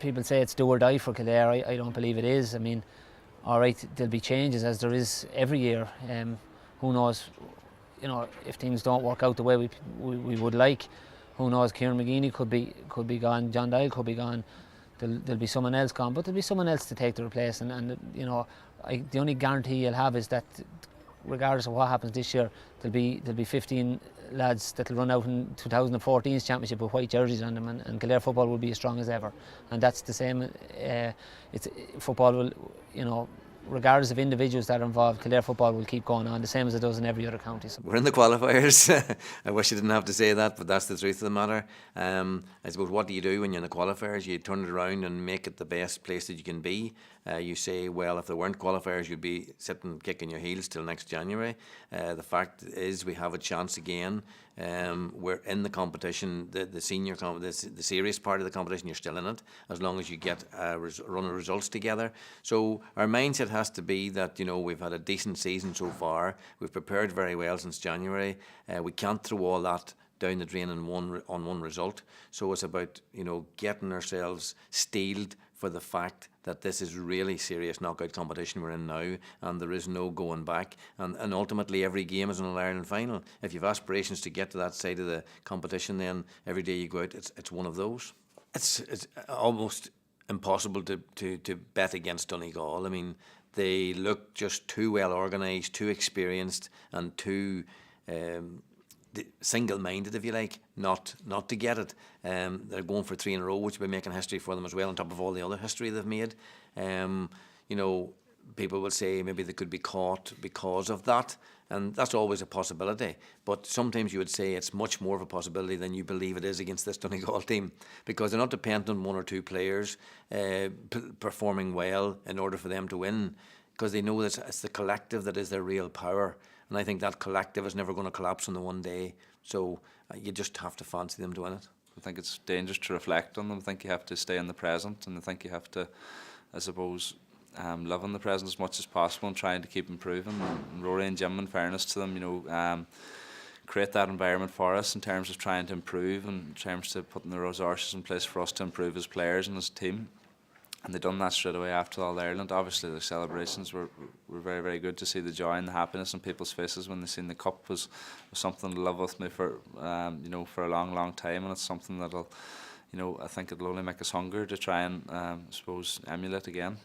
people say it's do or die for Kildare. I don't believe it is. I mean, all right, there'll be changes as there is every year. Who knows? You know, if things don't work out the way we would like, who knows? Kieran McGeeney could be gone. John Doyle could be gone. There'll be someone else gone, but there'll be someone else to take the replace. And you know, the only guarantee you'll have is that, regardless of what happens this year, there'll be 15 lads that'll run out in 2014's championship with white jerseys on them, and Kildare football will be as strong as ever. And that's the same. Football will, you know, regardless of individuals that are involved, Kildare football will keep going on the same as it does in every other county. So we're in the qualifiers. I wish you didn't have to say that, but that's the truth of the matter. I suppose, what do you do when you're in the qualifiers? You turn it around and make it the best place that you can be. You say, well, if there weren't qualifiers, you'd be sitting kicking your heels till next January. The fact is, we have a chance again. We're in the competition, the senior the serious part of the competition. You're still in it as long as you get a run of results together. So our mindset has to be that, you know, we've had a decent season so far. We've prepared very well since January. We can't throw all that down the drain on one result. So it's about, you know, getting ourselves steeled for the fact that this is really serious knockout competition we're in now, and there is no going back. And ultimately, every game is an All-Ireland final. If you've aspirations to get to that side of the competition, then every day you go out, it's one of those. It's almost impossible to bet against Donegal. I mean, they look just too well organised, too experienced, and too single-minded, if you like, not to get it. They're going for 3 in a row, which will be making history for them as well, on top of all the other history they've made. You know, people will say maybe they could be caught because of that, and that's always a possibility. But sometimes you would say it's much more of a possibility than you believe it is against this Donegal team, because they're not dependent on 1 or 2 players performing well in order for them to win, because they know that it's the collective that is their real power. And I think that collective is never going to collapse on the one day. So you just have to fancy them to win it. I think it's dangerous to reflect on them. I think you have to stay in the present, and I think you have to, I suppose, live in the present as much as possible and trying to keep improving. And Rory and Jim, in fairness to them, you know, create that environment for us in terms of trying to improve and in terms of putting the resources in place for us to improve as players and as a team. And they done that straight away after All Ireland. Obviously, the celebrations were very, very good to see the joy and the happiness on people's faces when they seen the cup was something to live with me for you know, for a long, long time, and it's something that'll, you know, I think it'll only make us hunger to try and I suppose emulate again.